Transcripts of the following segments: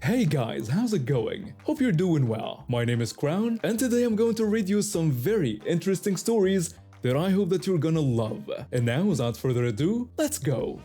Hey guys, how's it going? Hope you're doing well. My name is Crown, and today I'm going to read you some very interesting stories that I hope that you're gonna love. And now, without further ado, let's go!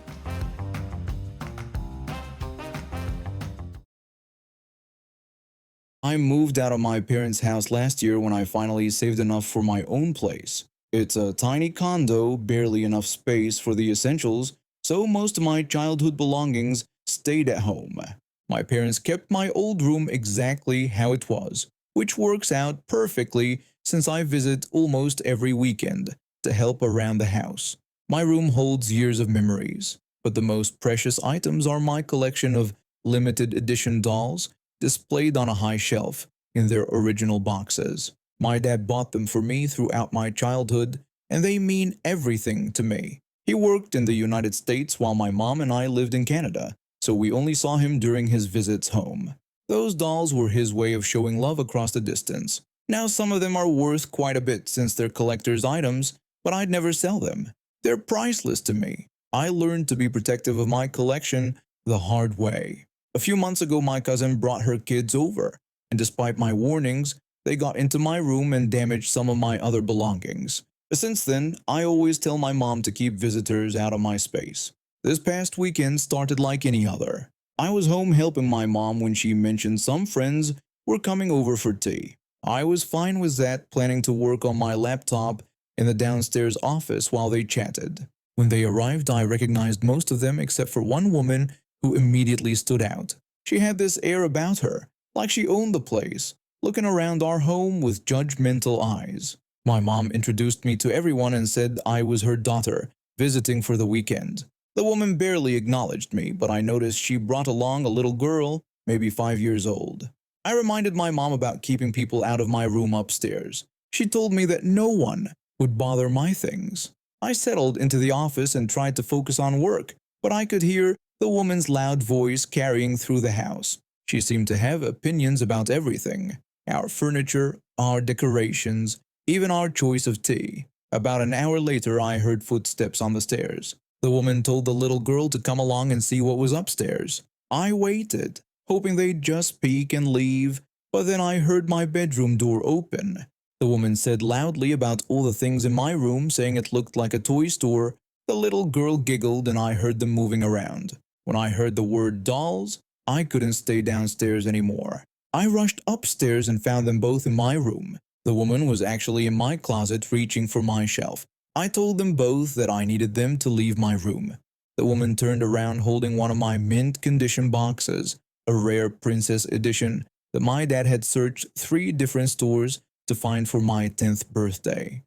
I moved out of my parents' house last year when I finally saved enough for my own place. It's a tiny condo, barely enough space for the essentials, so most of my childhood belongings stayed at home. My parents kept my old room exactly how it was, which works out perfectly since I visit almost every weekend to help around the house. My room holds years of memories, but the most precious items are my collection of limited edition dolls displayed on a high shelf in their original boxes. My dad bought them for me throughout my childhood, and they mean everything to me. He worked in the United States while my mom and I lived in Canada, so we only saw him during his visits home. Those dolls were his way of showing love across the distance. Now some of them are worth quite a bit since they're collector's items, but I'd never sell them. They're priceless to me. I learned to be protective of my collection the hard way. A few months ago, my cousin brought her kids over, and despite my warnings, they got into my room and damaged some of my other belongings. Since then, I always tell my mom to keep visitors out of my space. This past weekend started like any other. I was home helping my mom when she mentioned some friends were coming over for tea. I was fine with that, planning to work on my laptop in the downstairs office while they chatted. When they arrived, I recognized most of them except for one woman who immediately stood out. She had this air about her, like she owned the place, looking around our home with judgmental eyes. My mom introduced me to everyone and said I was her daughter, visiting for the weekend. The woman barely acknowledged me, but I noticed she brought along a little girl, maybe 5 years old. I reminded my mom about keeping people out of my room upstairs. She told me that no one would bother my things. I settled into the office and tried to focus on work, but I could hear the woman's loud voice carrying through the house. She seemed to have opinions about everything. Our furniture, our decorations, even our choice of tea. About an hour later, I heard footsteps on the stairs. The woman told the little girl to come along and see what was upstairs. I waited, hoping they'd just peek and leave, but then I heard my bedroom door open. The woman said loudly about all the things in my room, saying it looked like a toy store. The little girl giggled and I heard them moving around. When I heard the word dolls, I couldn't stay downstairs anymore. I rushed upstairs and found them both in my room. The woman was actually in my closet reaching for my shelf. I told them both that I needed them to leave my room. The woman turned around holding one of my mint condition boxes, a rare princess edition that my dad had searched 3 different stores to find for my 10th birthday.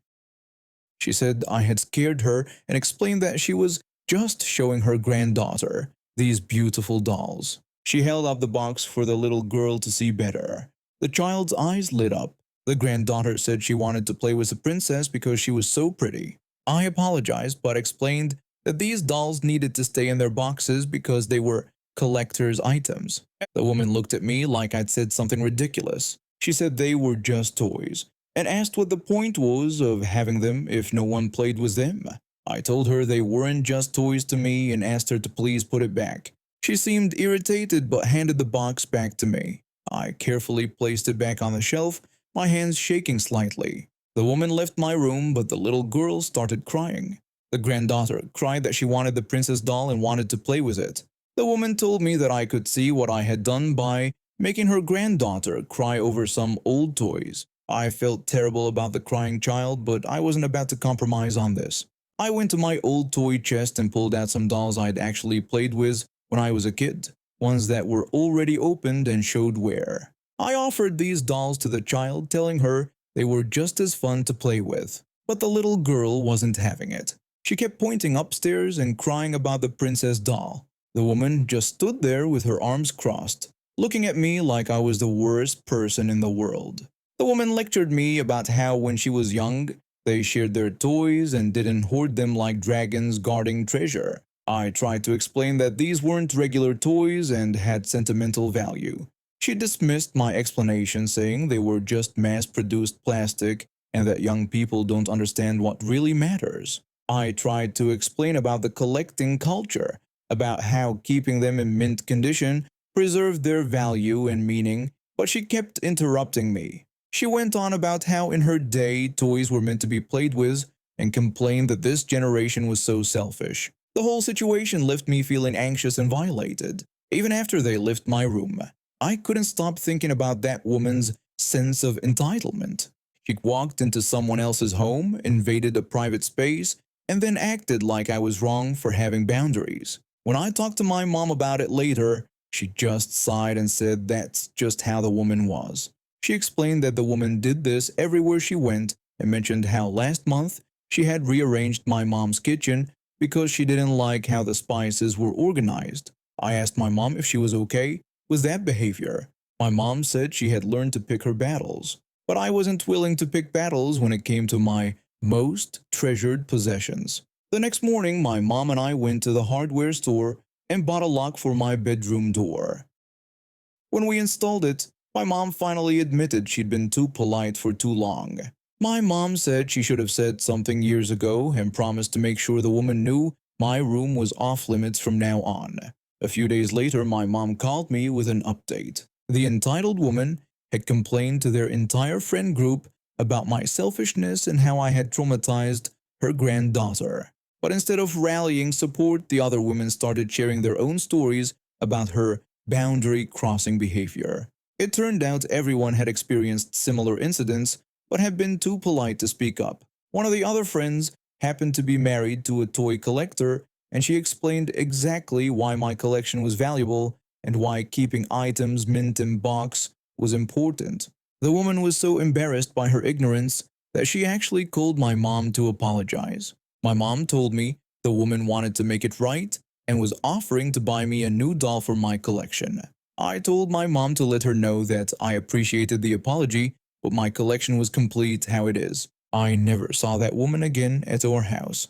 She said I had scared her and explained that she was just showing her granddaughter these beautiful dolls. She held up the box for the little girl to see better. The child's eyes lit up. The granddaughter said she wanted to play with the princess because she was so pretty. I apologized but explained that these dolls needed to stay in their boxes because they were collector's items. The woman looked at me like I'd said something ridiculous. She said they were just toys and asked what the point was of having them if no one played with them. I told her they weren't just toys to me and asked her to please put it back. She seemed irritated but handed the box back to me. I carefully placed it back on the shelf, my hands shaking slightly. The woman left my room, but the little girl started crying. The granddaughter cried that she wanted the princess doll and wanted to play with it. The woman told me that I could see what I had done by making her granddaughter cry over some old toys. I felt terrible about the crying child, but I wasn't about to compromise on this. I went to my old toy chest and pulled out some dolls I'd actually played with when I was a kid, ones that were already opened and showed wear. I offered these dolls to the child, telling her they were just as fun to play with. But the little girl wasn't having it. She kept pointing upstairs and crying about the princess doll. The woman just stood there with her arms crossed, looking at me like I was the worst person in the world. The woman lectured me about how when she was young, they shared their toys and didn't hoard them like dragons guarding treasure. I tried to explain that these weren't regular toys and had sentimental value. She dismissed my explanation, saying they were just mass-produced plastic and that young people don't understand what really matters. I tried to explain about the collecting culture, about how keeping them in mint condition preserved their value and meaning, but she kept interrupting me. She went on about how in her day toys were meant to be played with and complained that this generation was so selfish. The whole situation left me feeling anxious and violated. Even after they left my room, I couldn't stop thinking about that woman's sense of entitlement. She walked into someone else's home, invaded a private space, and then acted like I was wrong for having boundaries. When I talked to my mom about it later, she just sighed and said that's just how the woman was. She explained that the woman did this everywhere she went and mentioned how last month she had rearranged my mom's kitchen because she didn't like how the spices were organized. I asked my mom if she was okay with that behavior. My mom said she had learned to pick her battles, but I wasn't willing to pick battles when it came to my most treasured possessions. The next morning, my mom and I went to the hardware store and bought a lock for my bedroom door. When we installed it, my mom finally admitted she'd been too polite for too long. My mom said she should have said something years ago and promised to make sure the woman knew my room was off limits from now on. A few days later, my mom called me with an update. The entitled woman had complained to their entire friend group about my selfishness and how I had traumatized her granddaughter. But instead of rallying support, the other women started sharing their own stories about her boundary-crossing behavior. It turned out everyone had experienced similar incidents but had been too polite to speak up. One of the other friends happened to be married to a toy collector, and she explained exactly why my collection was valuable and why keeping items mint in box was important. The woman was so embarrassed by her ignorance that she actually called my mom to apologize. My mom told me the woman wanted to make it right and was offering to buy me a new doll for my collection. I told my mom to let her know that I appreciated the apology, but my collection was complete how it is. I never saw that woman again at our house.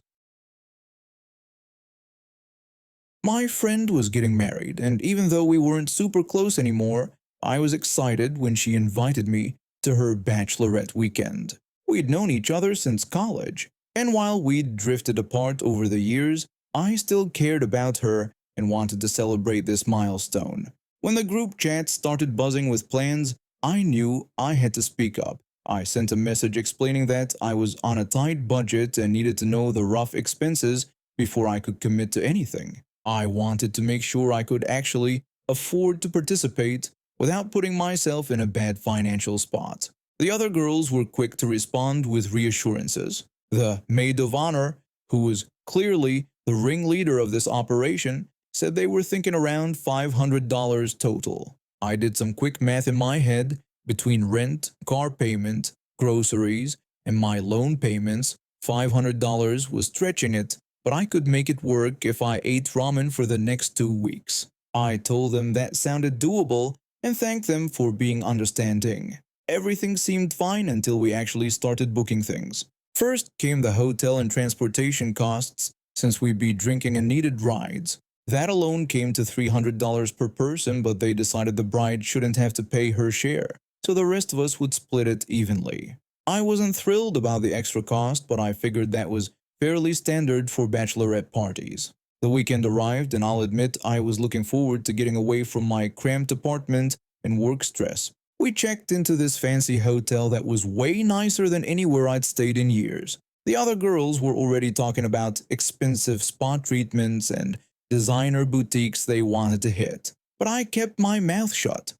My friend was getting married, and even though we weren't super close anymore, I was excited when she invited me to her bachelorette weekend. We'd known each other since college, and while we'd drifted apart over the years, I still cared about her and wanted to celebrate this milestone. When the group chat started buzzing with plans, I knew I had to speak up. I sent a message explaining that I was on a tight budget and needed to know the rough expenses before I could commit to anything. I wanted to make sure I could actually afford to participate without putting myself in a bad financial spot. The other girls were quick to respond with reassurances. The maid of honor, who was clearly the ringleader of this operation, said they were thinking around $500 total. I did some quick math in my head between rent, car payment, groceries, and my loan payments. $500 was stretching it, but I could make it work if I ate ramen for the next 2 weeks. I told them that sounded doable and thanked them for being understanding. Everything seemed fine until we actually started booking things. First came the hotel and transportation costs, since we'd be drinking and needed rides. That alone came to $300 per person, but they decided the bride shouldn't have to pay her share, so the rest of us would split it evenly. I wasn't thrilled about the extra cost, but I figured that was fairly standard for bachelorette parties. The weekend arrived, and I'll admit I was looking forward to getting away from my cramped apartment and work stress. We checked into this fancy hotel that was way nicer than anywhere I'd stayed in years. The other girls were already talking about expensive spa treatments and designer boutiques they wanted to hit, but I kept my mouth shut.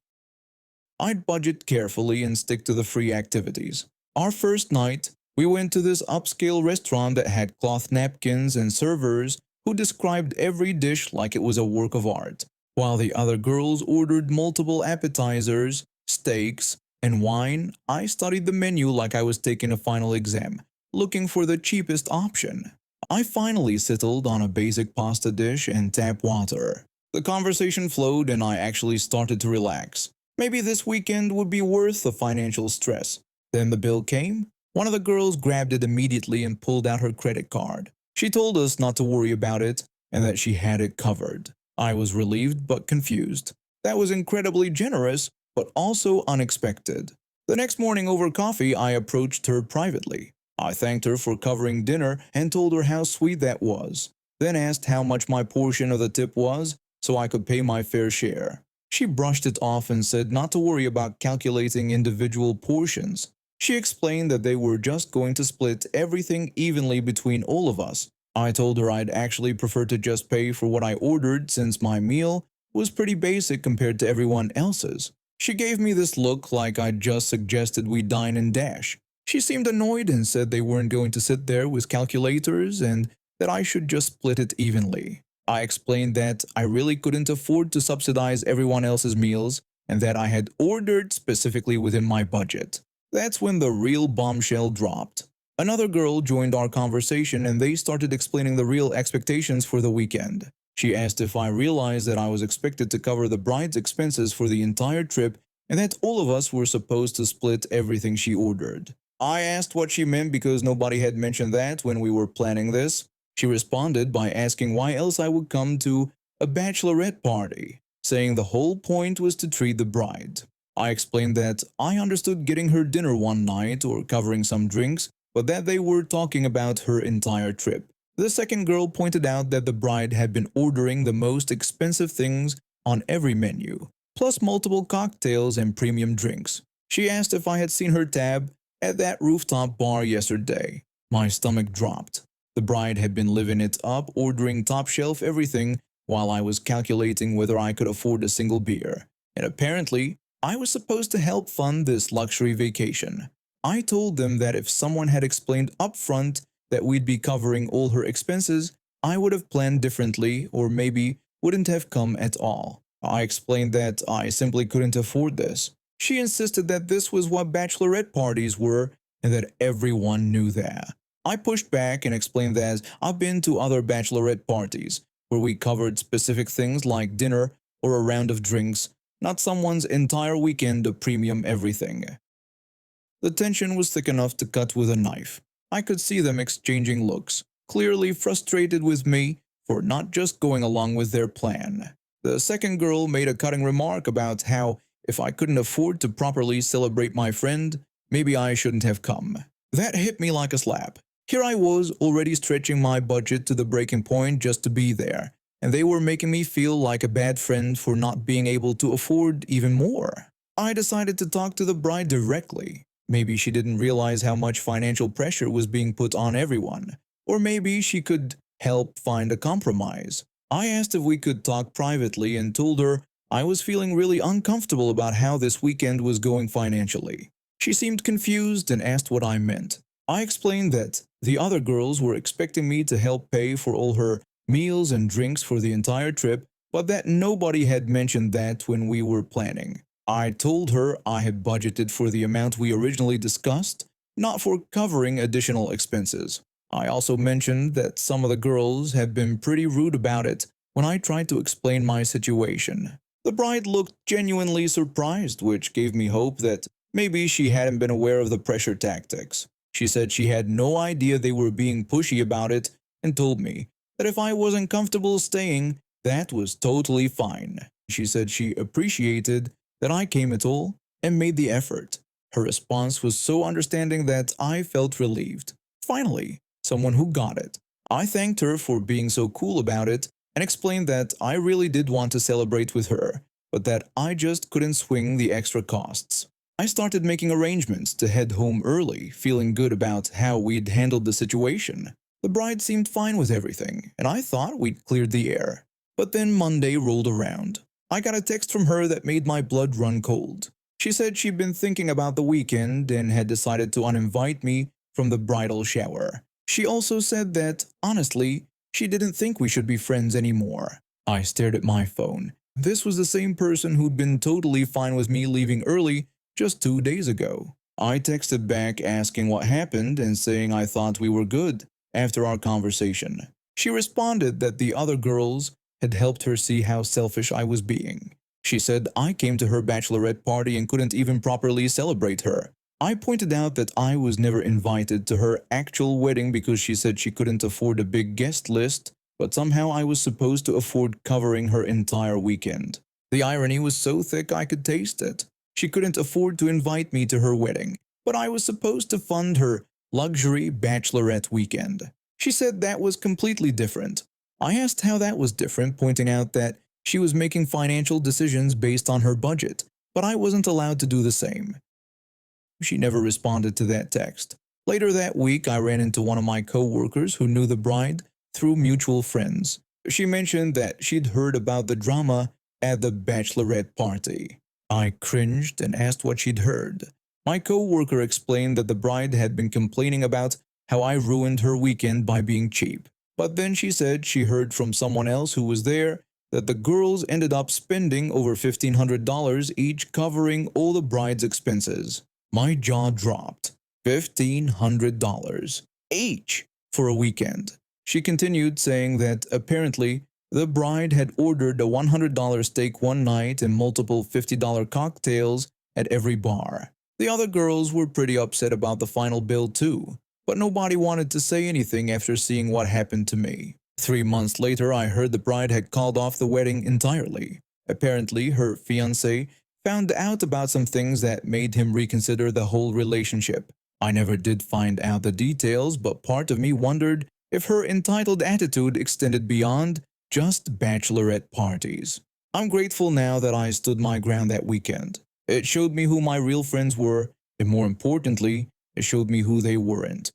I'd budget carefully and stick to the free activities. Our first night, we went to this upscale restaurant that had cloth napkins and servers who described every dish like it was a work of art, while the other girls ordered multiple appetizers, steaks, and wine. I studied the menu like I was taking a final exam, looking for the cheapest option. I finally settled on a basic pasta dish and tap water. The conversation flowed and I actually started to relax. Maybe this weekend would be worth the financial stress. Then the bill came. One of the girls grabbed it immediately and pulled out her credit card. She told us not to worry about it and that she had it covered. I was relieved but confused. That was incredibly generous, but also unexpected. The next morning over coffee, I approached her privately. I thanked her for covering dinner and told her how sweet that was, then asked how much my portion of the tip was so I could pay my fair share. She brushed it off and said not to worry about calculating individual portions. She explained that they were just going to split everything evenly between all of us. I told her I'd actually prefer to just pay for what I ordered since my meal was pretty basic compared to everyone else's. She gave me this look like I'd just suggested we dine and dash. She seemed annoyed and said they weren't going to sit there with calculators and that I should just split it evenly. I explained that I really couldn't afford to subsidize everyone else's meals and that I had ordered specifically within my budget. That's when the real bombshell dropped. Another girl joined our conversation and they started explaining the real expectations for the weekend. She asked if I realized that I was expected to cover the bride's expenses for the entire trip and that all of us were supposed to split everything she ordered. I asked what she meant because nobody had mentioned that when we were planning this. She responded by asking why else I would come to a bachelorette party, saying the whole point was to treat the bride. I explained that I understood getting her dinner one night or covering some drinks, but that they were talking about her entire trip. The second girl pointed out that the bride had been ordering the most expensive things on every menu, plus multiple cocktails and premium drinks. She asked if I had seen her tab at that rooftop bar yesterday. My stomach dropped. The bride had been living it up, ordering top shelf everything while I was calculating whether I could afford a single beer. And apparently, I was supposed to help fund this luxury vacation. I told them that if someone had explained upfront that we'd be covering all her expenses, I would have planned differently or maybe wouldn't have come at all. I explained that I simply couldn't afford this. She insisted that this was what bachelorette parties were and that everyone knew that. I pushed back and explained that I've been to other bachelorette parties where we covered specific things like dinner or a round of drinks, not someone's entire weekend of premium everything. The tension was thick enough to cut with a knife. I could see them exchanging looks, clearly frustrated with me for not just going along with their plan. The second girl made a cutting remark about how if I couldn't afford to properly celebrate my friend, maybe I shouldn't have come. That hit me like a slap. Here I was, already stretching my budget to the breaking point just to be there, and they were making me feel like a bad friend for not being able to afford even more. I decided to talk to the bride directly. Maybe she didn't realize how much financial pressure was being put on everyone, or maybe she could help find a compromise. I asked if we could talk privately and told her I was feeling really uncomfortable about how this weekend was going financially. She seemed confused and asked what I meant. I explained that the other girls were expecting me to help pay for all her meals and drinks for the entire trip, but that nobody had mentioned that when we were planning. I told her I had budgeted for the amount we originally discussed, not for covering additional expenses. I also mentioned that some of the girls had been pretty rude about it when I tried to explain my situation. The bride looked genuinely surprised, which gave me hope that maybe she hadn't been aware of the pressure tactics. She said she had no idea they were being pushy about it and told me that if I wasn't comfortable staying, that was totally fine. She said she appreciated that I came at all and made the effort. Her response was so understanding that I felt relieved. Finally, someone who got it. I thanked her for being so cool about it and explained that I really did want to celebrate with her, but that I just couldn't swing the extra costs. I started making arrangements to head home early, feeling good about how we'd handled the situation. The bride seemed fine with everything, and I thought we'd cleared the air. But then Monday rolled around. I got a text from her that made my blood run cold. She said she'd been thinking about the weekend and had decided to uninvite me from the bridal shower. She also said that, honestly, she didn't think we should be friends anymore. I stared at my phone. This was the same person who'd been totally fine with me leaving early just 2 days ago. I texted back asking what happened and saying I thought we were good after our conversation. She responded that the other girls had helped her see how selfish I was being. She said I came to her bachelorette party and couldn't even properly celebrate her. I pointed out that I was never invited to her actual wedding because she said she couldn't afford a big guest list, but somehow I was supposed to afford covering her entire weekend. The irony was so thick I could taste it. She couldn't afford to invite me to her wedding, but I was supposed to fund her luxury bachelorette weekend. She said that was completely different. I asked how that was different, pointing out that She was making financial decisions based on her budget, but I wasn't allowed to do the same. She never responded to that text. Later that week, I ran into one of my co-workers who knew the bride through mutual friends. She mentioned that she'd heard about the drama at the bachelorette party. I cringed and asked what she'd heard. My co-worker explained that the bride had been complaining about how I ruined her weekend by being cheap. But then she said she heard from someone else who was there that the girls ended up spending over $1,500 each, covering all the bride's expenses. My jaw dropped. $1,500 each for a weekend. She continued saying that apparently the bride had ordered a $100 steak one night and multiple $50 cocktails at every bar. The other girls were pretty upset about the final bill too, but nobody wanted to say anything after seeing what happened to me. 3 months later, I heard the bride had called off the wedding entirely. Apparently, her fiancé found out about some things that made him reconsider the whole relationship. I never did find out the details, but part of me wondered if her entitled attitude extended beyond just bachelorette parties. I'm grateful now that I stood my ground that weekend. It showed me who my real friends were, and more importantly, it showed me who they weren't.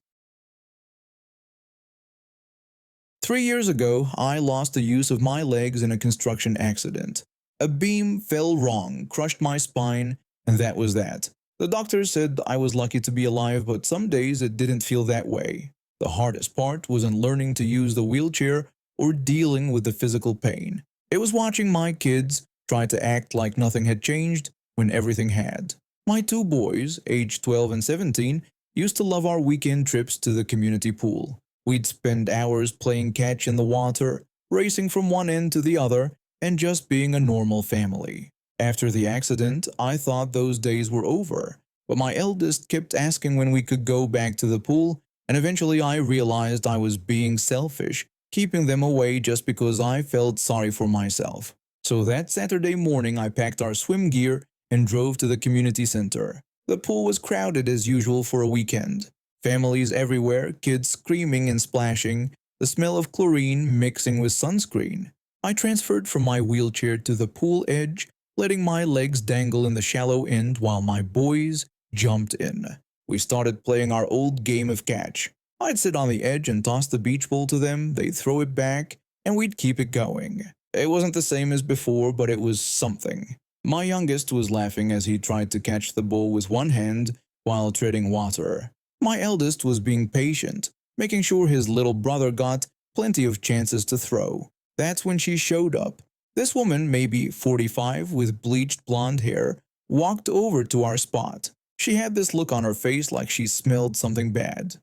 3 years ago, I lost the use of my legs in a construction accident. A beam fell wrong, crushed my spine, and that was that. The doctor said I was lucky to be alive, but some days it didn't feel that way. The hardest part wasn't learning to use the wheelchair or dealing with the physical pain. It was watching my kids try to act like nothing had changed when everything had. My 2 boys, aged 12 and 17, used to love our weekend trips to the community pool. We'd spend hours playing catch in the water, racing from one end to the other, and just being a normal family. After the accident, I thought those days were over, but my eldest kept asking when we could go back to the pool, and eventually I realized I was being selfish, keeping them away just because I felt sorry for myself. So that Saturday morning, I packed our swim gear and drove to the community center. The pool was crowded as usual for a weekend. Families everywhere, kids screaming and splashing, the smell of chlorine mixing with sunscreen. I transferred from my wheelchair to the pool edge, letting my legs dangle in the shallow end while my boys jumped in. We started playing our old game of catch. I'd sit on the edge and toss the beach ball to them, they'd throw it back, and we'd keep it going. It wasn't the same as before, but it was something. My youngest was laughing as he tried to catch the ball with one hand while treading water. My eldest was being patient, making sure his little brother got plenty of chances to throw. That's when she showed up. This woman, maybe 45, with bleached blonde hair, walked over to our spot. She had this look on her face like she smelled something bad.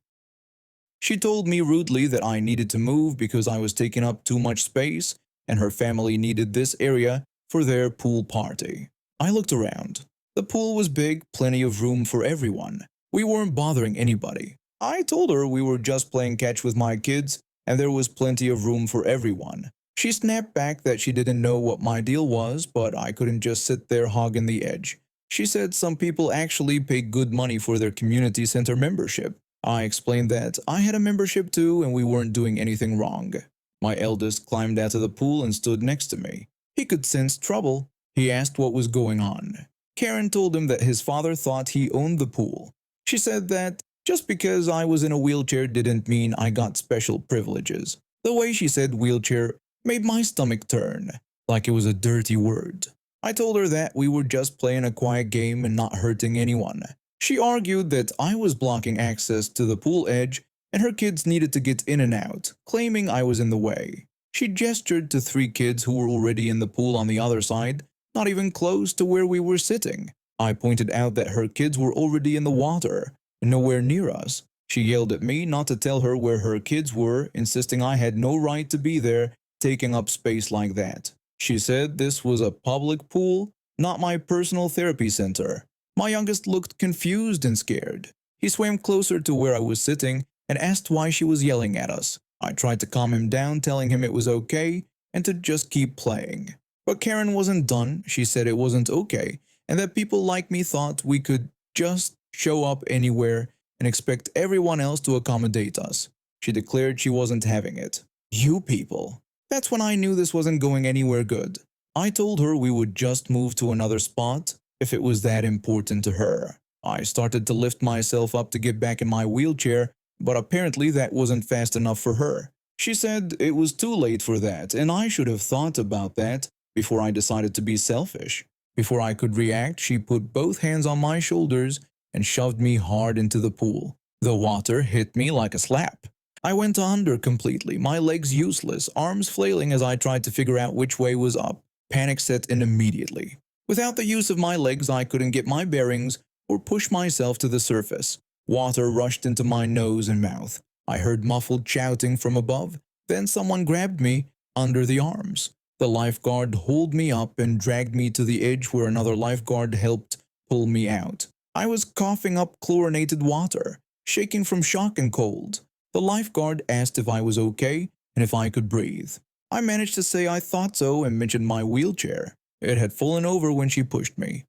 She told me rudely that I needed to move because I was taking up too much space and her family needed this area for their pool party. I looked around. The pool was big, plenty of room for everyone. We weren't bothering anybody. I told her we were just playing catch with my kids and there was plenty of room for everyone. She snapped back that she didn't know what my deal was, but I couldn't just sit there hogging the edge. She said some people actually pay good money for their community center membership. I explained that I had a membership too and we weren't doing anything wrong. My eldest climbed out of the pool and stood next to me. He could sense trouble. He asked what was going on. Karen told him that his father thought he owned the pool. She said that just because I was in a wheelchair didn't mean I got special privileges. The way she said wheelchair made my stomach turn, like it was a dirty word. I told her that we were just playing a quiet game and not hurting anyone. She argued that I was blocking access to the pool edge and her kids needed to get in and out, claiming I was in the way. She gestured to 3 kids who were already in the pool on the other side, not even close to where we were sitting. I pointed out that her kids were already in the water, nowhere near us. She yelled at me not to tell her where her kids were, insisting I had no right to be there, taking up space like that. She said this was a public pool, not my personal therapy center. My youngest looked confused and scared. He swam closer to where I was sitting and asked why she was yelling at us. I tried to calm him down, telling him it was okay and to just keep playing. But Karen wasn't done. She said it wasn't okay and that people like me thought we could just show up anywhere and expect everyone else to accommodate us. She declared she wasn't having it. You people. That's when I knew this wasn't going anywhere good. I told her we would just move to another spot if it was that important to her. I started to lift myself up to get back in my wheelchair, but apparently that wasn't fast enough for her. She said it was too late for that, and I should have thought about that before I decided to be selfish. Before I could react, she put both hands on my shoulders and shoved me hard into the pool. The water hit me like a slap. I went under completely, my legs useless, arms flailing as I tried to figure out which way was up. Panic set in immediately. Without the use of my legs, I couldn't get my bearings or push myself to the surface. Water rushed into my nose and mouth. I heard muffled shouting from above. Then someone grabbed me under the arms. The lifeguard hauled me up and dragged me to the edge where another lifeguard helped pull me out. I was coughing up chlorinated water, shaking from shock and cold. The lifeguard asked if I was okay and if I could breathe. I managed to say I thought so and mentioned my wheelchair. It had fallen over when she pushed me.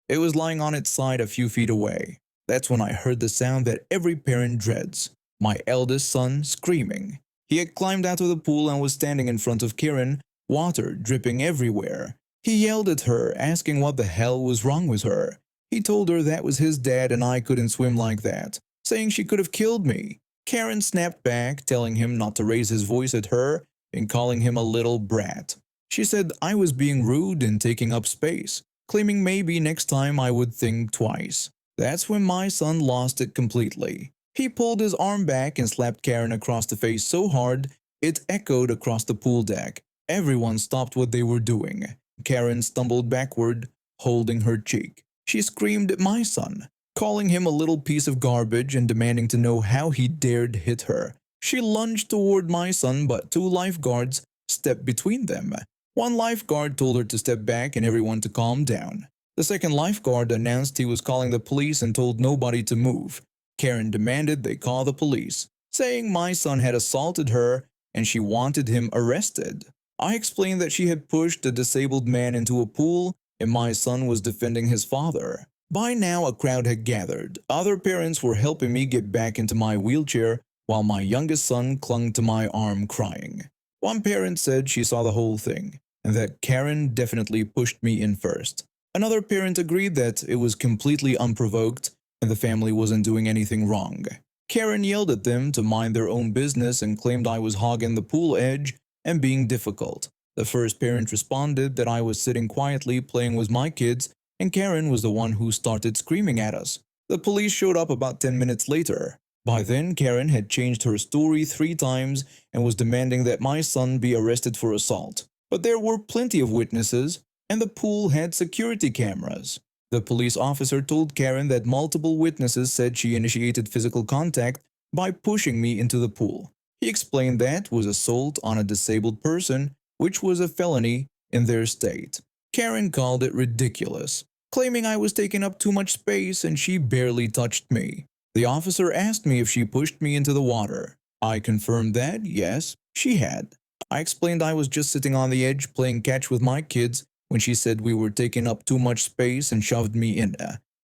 It was lying on its side a few feet away. That's when I heard the sound that every parent dreads. My eldest son screaming. He had climbed out of the pool and was standing in front of Karen, water dripping everywhere. He yelled at her, asking what the hell was wrong with her. He told her that was his dad and I couldn't swim like that, saying she could have killed me. Karen snapped back, telling him not to raise his voice at her and calling him a little brat. She said I was being rude and taking up space, claiming maybe next time I would think twice. That's when my son lost it completely. He pulled his arm back and slapped Karen across the face so hard it echoed across the pool deck. Everyone stopped what they were doing. Karen stumbled backward, holding her cheek. She screamed at my son, calling him a little piece of garbage and demanding to know how he dared hit her. She lunged toward my son, but two lifeguards stepped between them. One lifeguard told her to step back and everyone to calm down. The second lifeguard announced he was calling the police and told nobody to move. Karen demanded they call the police, saying my son had assaulted her and she wanted him arrested. I explained that she had pushed a disabled man into a pool and my son was defending his father. By now a crowd had gathered. Other parents were helping me get back into my wheelchair while my youngest son clung to my arm crying. One parent said she saw the whole thing and that Karen definitely pushed me in first. Another parent agreed that it was completely unprovoked and the family wasn't doing anything wrong. Karen yelled at them to mind their own business and claimed I was hogging the pool edge and being difficult. The first parent responded that I was sitting quietly playing with my kids and Karen was the one who started screaming at us. The police showed up about 10 minutes later. By then, Karen had changed her story 3 times and was demanding that my son be arrested for assault. But there were plenty of witnesses, and the pool had security cameras. The police officer told Karen that multiple witnesses said she initiated physical contact by pushing me into the pool. He explained that was assault on a disabled person, which was a felony in their state. Karen called it ridiculous, claiming I was taking up too much space and she barely touched me. The officer asked me if she pushed me into the water. I confirmed that, yes, she had. I explained I was just sitting on the edge playing catch with my kids when she said we were taking up too much space and shoved me in.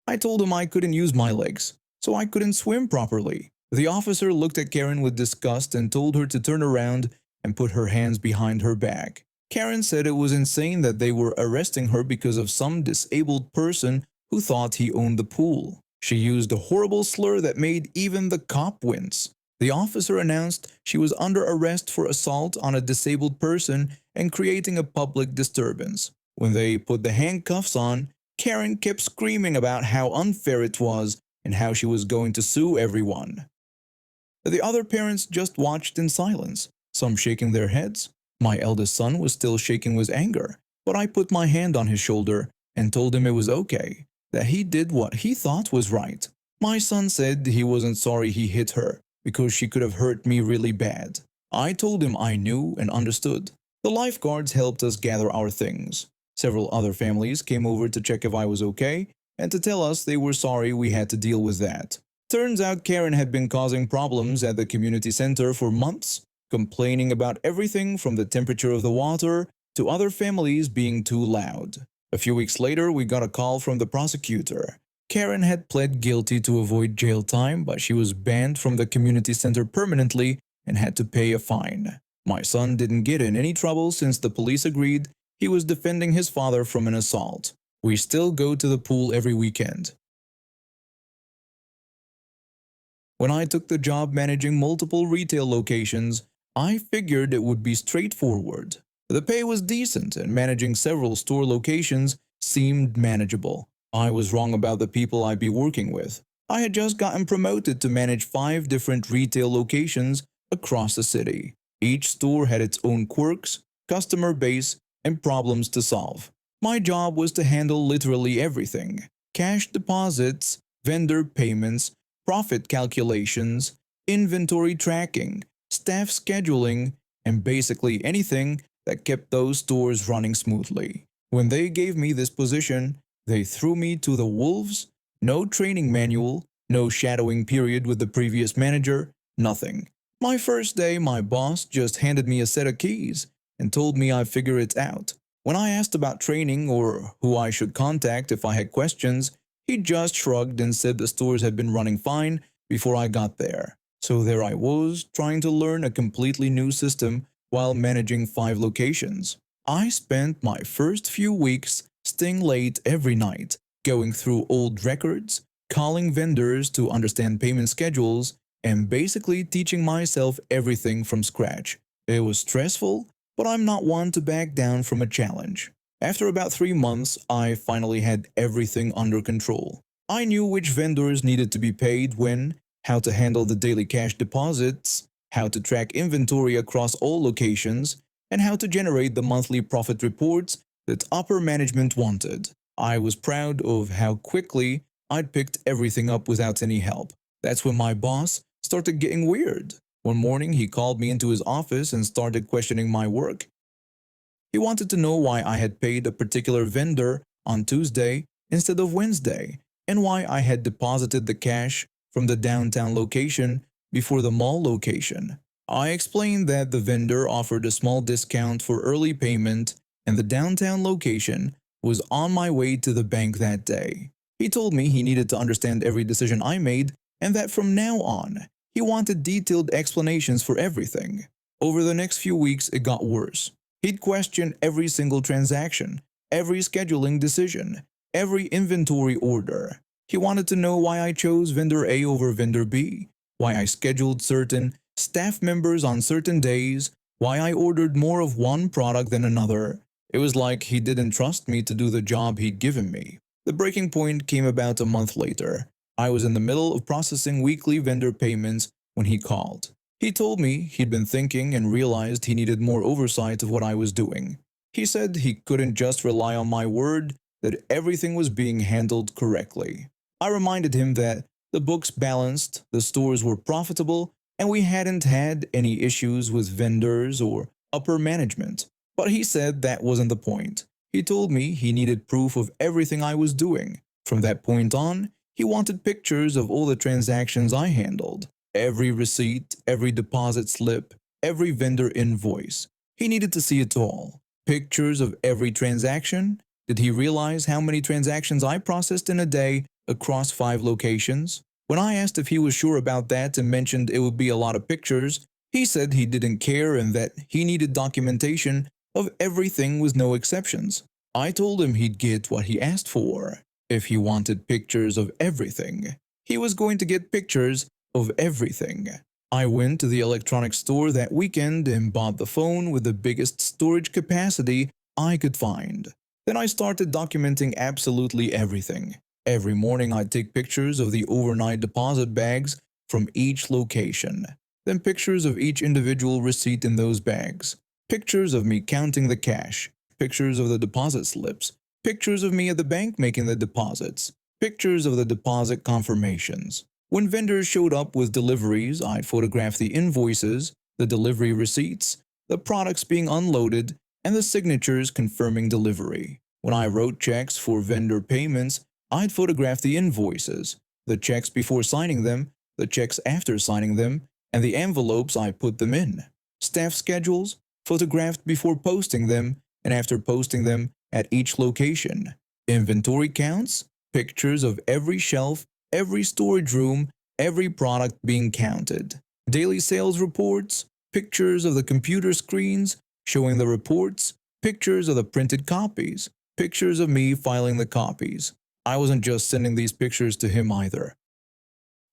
I told him I couldn't use my legs, so I couldn't swim properly. The officer looked at Karen with disgust and told her to turn around and put her hands behind her back. Karen said it was insane that they were arresting her because of some disabled person who thought he owned the pool. She used a horrible slur that made even the cop wince. The officer announced she was under arrest for assault on a disabled person and creating a public disturbance. When they put the handcuffs on, Karen kept screaming about how unfair it was and how she was going to sue everyone. The other parents just watched in silence, some shaking their heads. My eldest son was still shaking with anger, but I put my hand on his shoulder and told him it was okay, that he did what he thought was right. My son said he wasn't sorry he hit her because she could have hurt me really bad. I told him I knew and understood. The lifeguards helped us gather our things. Several other families came over to check if I was okay and to tell us they were sorry we had to deal with that. Turns out Karen had been causing problems at the community center for months, complaining about everything from the temperature of the water to other families being too loud. A few weeks later, we got a call from the prosecutor. Karen had pled guilty to avoid jail time, but she was banned from the community center permanently and had to pay a fine. My son didn't get in any trouble since the police agreed He was defending his father from an assault. We still go to the pool every weekend. When I took the job managing multiple retail locations, I figured it would be straightforward. The pay was decent and managing several store locations seemed manageable. I was wrong about the people I'd be working with. I had just gotten promoted to manage 5 different retail locations across the city. Each store had its own quirks, customer base, and problems to solve. My job was to handle literally everything: cash deposits, vendor payments, profit calculations, inventory tracking, staff scheduling, and basically anything that kept those stores running smoothly. When they gave me this position, they threw me to the wolves. No training manual, no shadowing period with the previous manager, nothing. My first day, my boss just handed me a set of keys and told me I'd figure it out. When I asked about training or who I should contact if I had questions, he just shrugged and said the stores had been running fine before I got there. So there I was, trying to learn a completely new system while managing 5 locations. I spent my first few weeks staying late every night, going through old records, calling vendors to understand payment schedules, and basically teaching myself everything from scratch. It was stressful, but I'm not one to back down from a challenge. After about 3 months, I finally had everything under control. I knew which vendors needed to be paid when, how to handle the daily cash deposits, how to track inventory across all locations, and how to generate the monthly profit reports that upper management wanted. I was proud of how quickly I'd picked everything up without any help. That's when my boss started getting weird. One morning, he called me into his office and started questioning my work. He wanted to know why I had paid a particular vendor on Tuesday instead of Wednesday, and why I had deposited the cash from the downtown location before the mall location. I explained that the vendor offered a small discount for early payment and the downtown location was on my way to the bank that day. He told me he needed to understand every decision I made and that from now on, he wanted detailed explanations for everything. Over the next few weeks, it got worse. He'd question every single transaction, every scheduling decision, every inventory order. He wanted to know why I chose vendor A over vendor B, why I scheduled certain staff members on certain days, why I ordered more of one product than another. It was like he didn't trust me to do the job he'd given me. The breaking point came about a month later. I was in the middle of processing weekly vendor payments when he called. He told me he'd been thinking and realized he needed more oversight of what I was doing. He said he couldn't just rely on my word that everything was being handled correctly. I reminded him that the books balanced, the stores were profitable, and we hadn't had any issues with vendors or upper management. But he said that wasn't the point. He told me he needed proof of everything I was doing. From that point on, he wanted pictures of all the transactions I handled. Every receipt, every deposit slip, every vendor invoice. He needed to see it all. Pictures of every transaction. Did he realize how many transactions I processed in a day across 5 locations? When I asked if he was sure about that and mentioned it would be a lot of pictures, he said he didn't care and that he needed documentation of everything with no exceptions. I told him he'd get what he asked for. If he wanted pictures of everything, he was going to get pictures of everything. I went to the electronics store that weekend and bought the phone with the biggest storage capacity I could find. Then I started documenting absolutely everything. Every morning I'd take pictures of the overnight deposit bags from each location, then pictures of each individual receipt in those bags, pictures of me counting the cash, pictures of the deposit slips, pictures of me at the bank making the deposits, pictures of the deposit confirmations. When vendors showed up with deliveries, I'd photograph the invoices, the delivery receipts, the products being unloaded, and the signatures confirming delivery. When I wrote checks for vendor payments, I'd photograph the invoices, the checks before signing them, the checks after signing them, and the envelopes I put them in. Staff schedules, photographed before posting them and after posting them at each location. Inventory counts, pictures of every shelf, every storage room, every product being counted. Daily sales reports, pictures of the computer screens showing the reports, pictures of the printed copies, pictures of me filing the copies. I wasn't just sending these pictures to him either.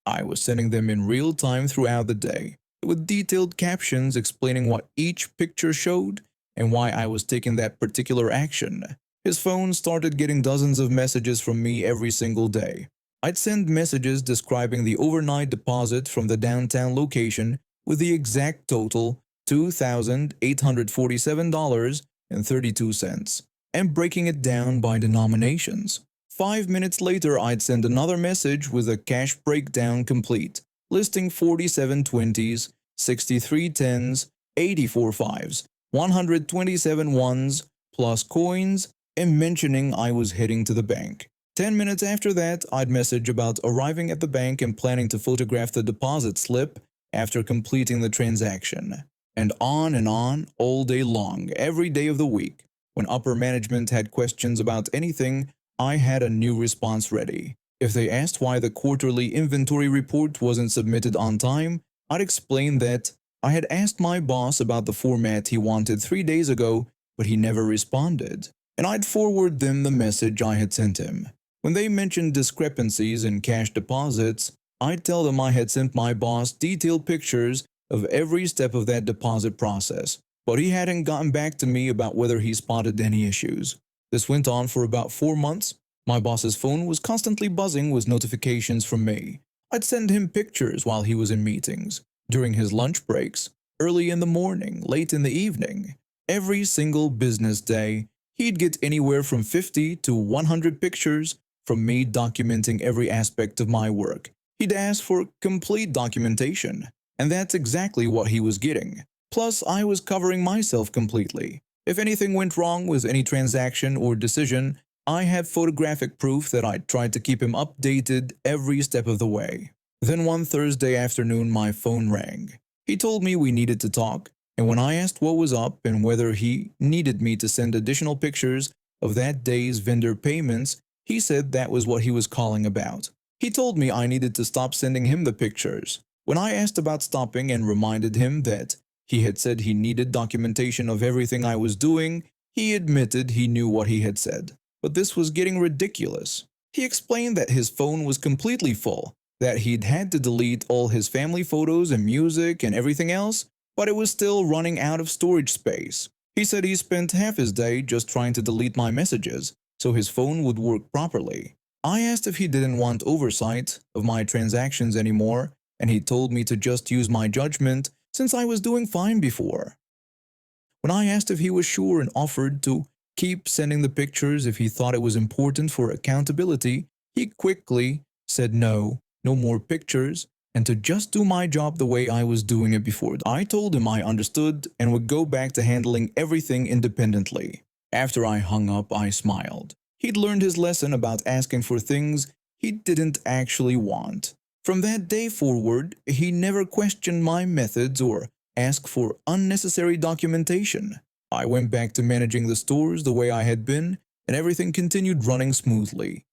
I was sending them in real time throughout the day, with detailed captions explaining what each picture showed and why I was taking that particular action. His phone started getting dozens of messages from me every single day. I'd send messages describing the overnight deposit from the downtown location with the exact total $2,847.32 and breaking it down by denominations. 5 minutes later, I'd send another message with a cash breakdown complete, listing 47 20s, 63 10s, 84 5s, 127 ones, plus coins, and mentioning I was heading to the bank. 10 minutes after that, I'd message about arriving at the bank and planning to photograph the deposit slip after completing the transaction. And on all day long, every day of the week. When upper management had questions about anything, I had a new response ready. If they asked why the quarterly inventory report wasn't submitted on time, I'd explain that I had asked my boss about the format he wanted 3 days ago, but he never responded. And I'd forward them the message I had sent him. When they mentioned discrepancies in cash deposits, I'd tell them I had sent my boss detailed pictures of every step of that deposit process, but he hadn't gotten back to me about whether he spotted any issues. This went on for about 4 months. My boss's phone was constantly buzzing with notifications from me. I'd send him pictures while he was in meetings, during his lunch breaks, early in the morning, late in the evening. Every single business day, he'd get anywhere from 50 to 100 pictures from me documenting every aspect of my work. He'd ask for complete documentation, and that's exactly what he was getting. Plus, I was covering myself completely. If anything went wrong with any transaction or decision, I had photographic proof that I tried to keep him updated every step of the way. Then one Thursday afternoon, my phone rang. He told me we needed to talk, and when I asked what was up and whether he needed me to send additional pictures of that day's vendor payments, he said that was what he was calling about. He told me I needed to stop sending him the pictures. When I asked about stopping and reminded him that he had said he needed documentation of everything I was doing, he admitted he knew what he had said. But this was getting ridiculous. He explained that his phone was completely full, that he'd had to delete all his family photos and music and everything else, but it was still running out of storage space. He said he spent half his day just trying to delete my messages so his phone would work properly. I asked if he didn't want oversight of my transactions anymore, and he told me to just use my judgment since I was doing fine before. When I asked if he was sure and offered to keep sending the pictures if he thought it was important for accountability, he quickly said no more pictures, and to just do my job the way I was doing it before. I told him I understood and would go back to handling everything independently. After I hung up, I smiled. He'd learned his lesson about asking for things he didn't actually want. From that day forward, he never questioned my methods or asked for unnecessary documentation. I went back to managing the stores the way I had been, and everything continued running smoothly.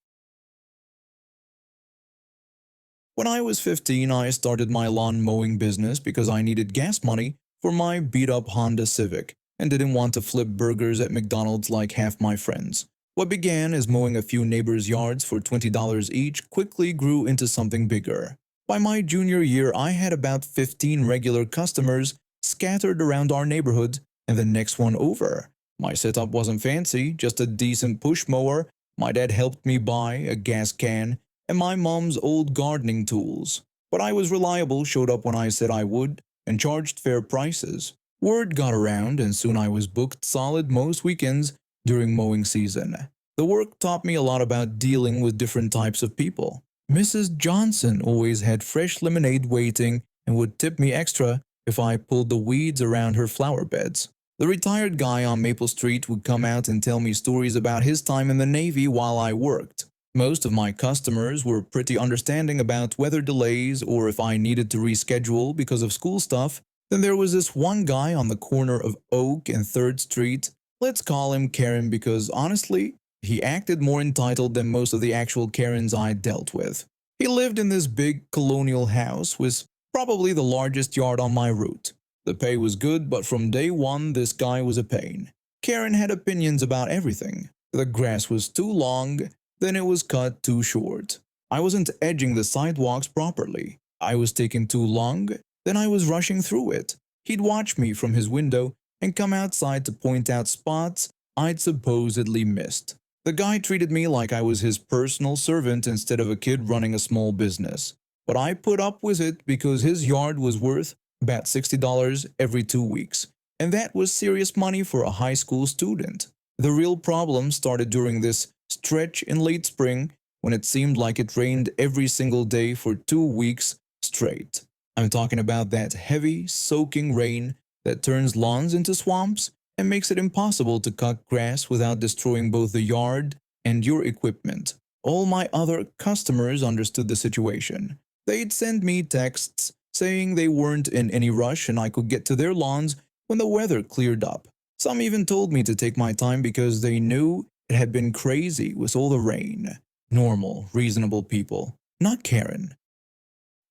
When I was 15, I started my lawn mowing business because I needed gas money for my beat-up Honda Civic and didn't want to flip burgers at McDonald's like half my friends. What began as mowing a few neighbors' yards for $20 each quickly grew into something bigger. By my junior year, I had about 15 regular customers scattered around our neighborhood and the next one over. My setup wasn't fancy, just a decent push mower. My dad helped me buy a gas can and my mom's old gardening tools. But I was reliable, showed up when I said I would, and charged fair prices. Word got around, and soon I was booked solid most weekends during mowing season. The work taught me a lot about dealing with different types of people. Mrs. Johnson always had fresh lemonade waiting and would tip me extra if I pulled the weeds around her flower beds. The retired guy on Maple Street would come out and tell me stories about his time in the Navy while I worked. Most of my customers were pretty understanding about weather delays or if I needed to reschedule because of school stuff. Then there was this one guy on the corner of Oak and 3rd Street. Let's call him Karen because honestly, he acted more entitled than most of the actual Karens I dealt with. He lived in this big colonial house with probably the largest yard on my route. The pay was good, but from day one this guy was a pain. Karen had opinions about everything. The grass was too long, then it was cut too short. I wasn't edging the sidewalks properly. I was taking too long, then I was rushing through it. He'd watch me from his window and come outside to point out spots I'd supposedly missed. The guy treated me like I was his personal servant instead of a kid running a small business. But I put up with it because his yard was worth about $60 every 2 weeks, and that was serious money for a high school student. The real problem started during this stretch in late spring when it seemed like it rained every single day for 2 weeks straight. I'm talking about that heavy, soaking rain that turns lawns into swamps and makes it impossible to cut grass without destroying both the yard and your equipment. All my other customers understood the situation. They'd send me texts saying they weren't in any rush and I could get to their lawns when the weather cleared up. Some even told me to take my time because they knew it had been crazy with all the rain. Normal, reasonable people, not Karen.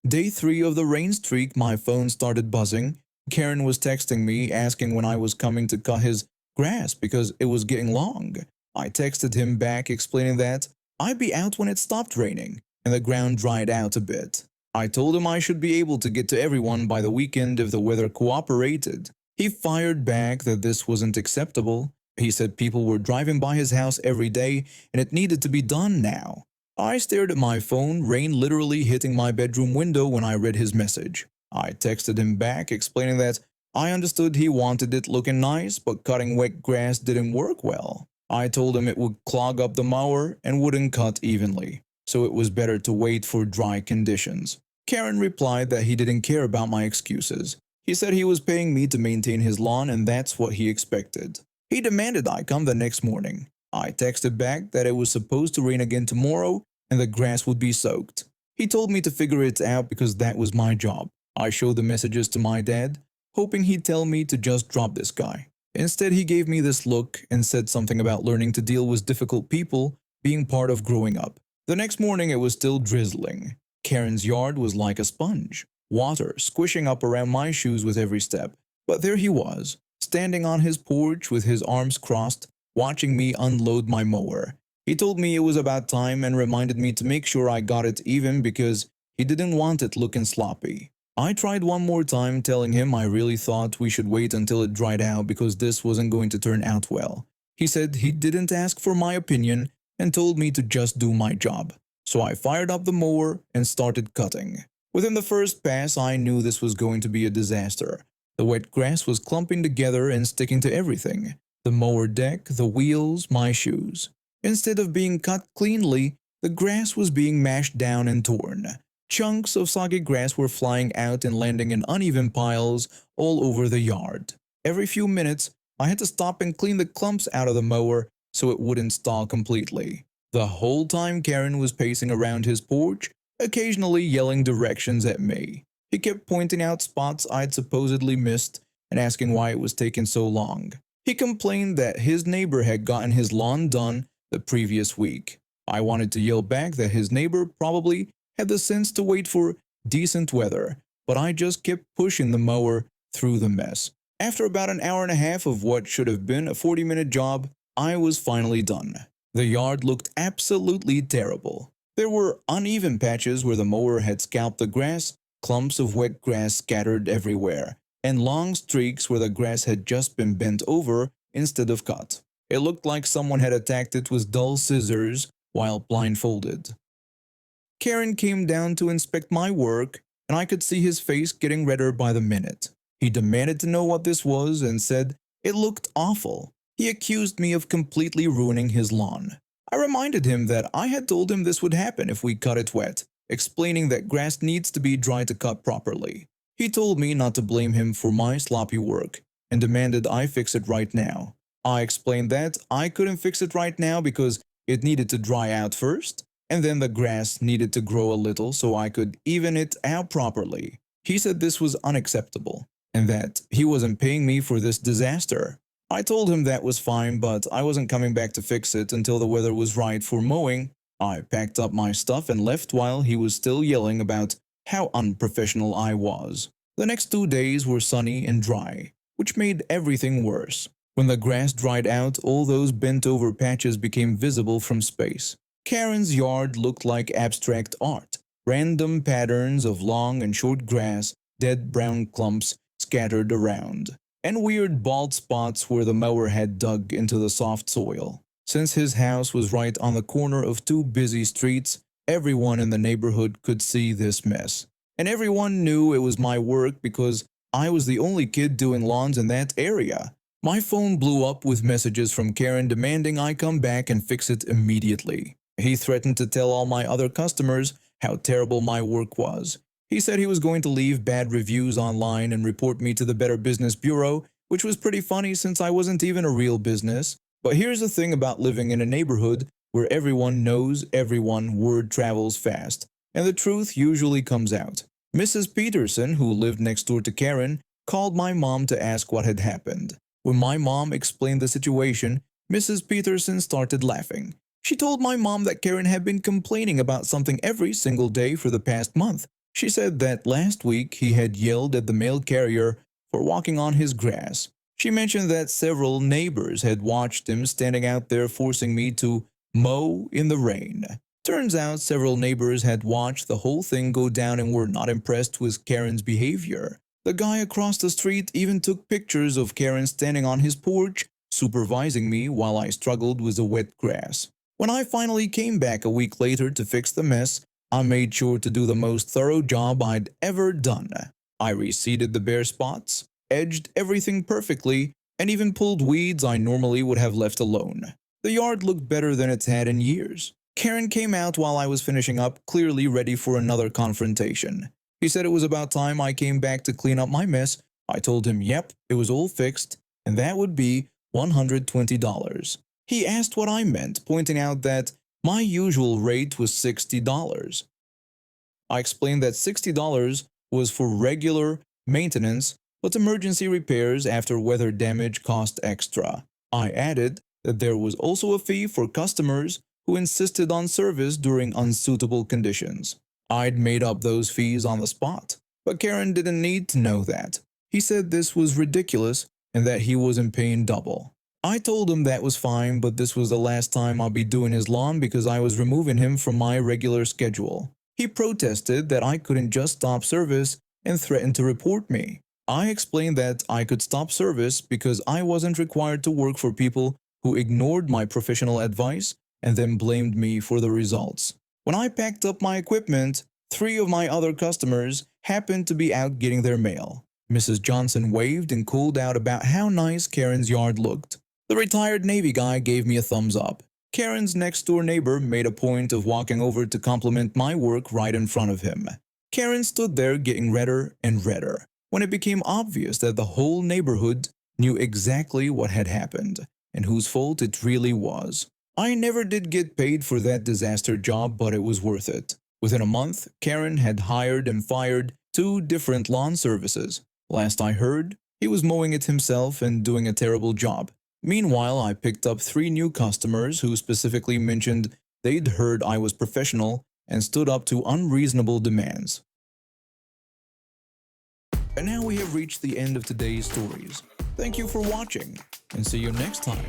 Day 3 of the rain streak, my phone started buzzing. Karen was texting me asking when I was coming to cut his grass because it was getting long. I texted him back explaining that I'd be out when it stopped raining and the ground dried out a bit. I told him I should be able to get to everyone by the weekend if the weather cooperated. He fired back that this wasn't acceptable. He said people were driving by his house every day and it needed to be done now. I stared at my phone, rain literally hitting my bedroom window when I read his message. I texted him back explaining that I understood he wanted it looking nice, but cutting wet grass didn't work well. I told him it would clog up the mower and wouldn't cut evenly, so it was better to wait for dry conditions. Karen replied that he didn't care about my excuses. He said he was paying me to maintain his lawn and that's what he expected. He demanded I come the next morning. I texted back that it was supposed to rain again tomorrow and the grass would be soaked. He told me to figure it out because that was my job. I showed the messages to my dad, hoping he'd tell me to just drop this guy. Instead, he gave me this look and said something about learning to deal with difficult people being part of growing up. The next morning, it was still drizzling. Karen's yard was like a sponge, water squishing up around my shoes with every step. But there he was, standing on his porch with his arms crossed, watching me unload my mower. He told me it was about time and reminded me to make sure I got it even because he didn't want it looking sloppy. I tried one more time telling him I really thought we should wait until it dried out because this wasn't going to turn out well. He said he didn't ask for my opinion and told me to just do my job. So I fired up the mower and started cutting. Within the first pass, I knew this was going to be a disaster. The wet grass was clumping together and sticking to everything. The mower deck, the wheels, my shoes. Instead of being cut cleanly, the grass was being mashed down and torn. Chunks of soggy grass were flying out and landing in uneven piles all over the yard. Every few minutes, I had to stop and clean the clumps out of the mower so it wouldn't stall completely. The whole time Karen was pacing around his porch, occasionally yelling directions at me. He kept pointing out spots I'd supposedly missed and asking why it was taking so long. He complained that his neighbor had gotten his lawn done the previous week. I wanted to yell back that his neighbor probably had the sense to wait for decent weather, but I just kept pushing the mower through the mess. After about an hour and a half of what should have been a 40-minute job, I was finally done. The yard looked absolutely terrible. There were uneven patches where the mower had scalped the grass, clumps of wet grass scattered everywhere, and long streaks where the grass had just been bent over instead of cut. It looked like someone had attacked it with dull scissors while blindfolded. Karen came down to inspect my work, and I could see his face getting redder by the minute. He demanded to know what this was and said it looked awful. He accused me of completely ruining his lawn. I reminded him that I had told him this would happen if we cut it wet, explaining that grass needs to be dry to cut properly. He told me not to blame him for my sloppy work and demanded I fix it right now. I explained that I couldn't fix it right now because it needed to dry out first, and then the grass needed to grow a little so I could even it out properly. He said this was unacceptable, and that he wasn't paying me for this disaster. I told him that was fine, but I wasn't coming back to fix it until the weather was right for mowing. I packed up my stuff and left while he was still yelling about how unprofessional I was. The next 2 days were sunny and dry, which made everything worse. When the grass dried out, all those bent-over patches became visible from space. Karen's yard looked like abstract art. Random patterns of long and short grass, dead brown clumps scattered around, and weird bald spots where the mower had dug into the soft soil. Since his house was right on the corner of two busy streets, everyone in the neighborhood could see this mess. And everyone knew it was my work because I was the only kid doing lawns in that area. My phone blew up with messages from Karen demanding I come back and fix it immediately. He threatened to tell all my other customers how terrible my work was. He said he was going to leave bad reviews online and report me to the Better Business Bureau, which was pretty funny since I wasn't even a real business. But here's the thing about living in a neighborhood where everyone knows everyone, word travels fast, and the truth usually comes out. Mrs. Peterson, who lived next door to Karen, called my mom to ask what had happened. When my mom explained the situation, Mrs. Peterson started laughing. She told my mom that Karen had been complaining about something every single day for the past month. She said that last week he had yelled at the mail carrier for walking on his grass. She mentioned that several neighbors had watched him standing out there forcing me to mow in the rain. Turns out several neighbors had watched the whole thing go down and were not impressed with Karen's behavior. The guy across the street even took pictures of Karen standing on his porch, supervising me while I struggled with the wet grass. When I finally came back a week later to fix the mess, I made sure to do the most thorough job I'd ever done. I reseeded the bare spots, edged everything perfectly, and even pulled weeds I normally would have left alone. The yard looked better than it's had in years. Karen came out while I was finishing up, clearly ready for another confrontation. He said it was about time I came back to clean up my mess. I told him, yep, it was all fixed, and that would be $120. He asked what I meant, pointing out that my usual rate was $60. I explained that $60 was for regular maintenance, but emergency repairs after weather damage cost extra. I added that there was also a fee for customers who insisted on service during unsuitable conditions. I'd made up those fees on the spot, but Karen didn't need to know that. He said this was ridiculous and that he wasn't paying double. I told him that was fine, but this was the last time I'll be doing his lawn because I was removing him from my regular schedule. He protested that I couldn't just stop service and threatened to report me. I explained that I could stop service because I wasn't required to work for people who ignored my professional advice and then blamed me for the results. When I packed up my equipment, 3 of my other customers happened to be out getting their mail. Mrs. Johnson waved and called out about how nice Karen's yard looked. The retired Navy guy gave me a thumbs up. Karen's next-door neighbor made a point of walking over to compliment my work right in front of him. Karen stood there getting redder and redder when it became obvious that the whole neighborhood knew exactly what had happened and whose fault it really was. I never did get paid for that disaster job, but it was worth it. Within a month, Karen had hired and fired 2 different lawn services. Last I heard, he was mowing it himself and doing a terrible job. Meanwhile, I picked up 3 new customers who specifically mentioned they'd heard I was professional and stood up to unreasonable demands. And now we have reached the end of today's stories. Thank you for watching, and see you next time.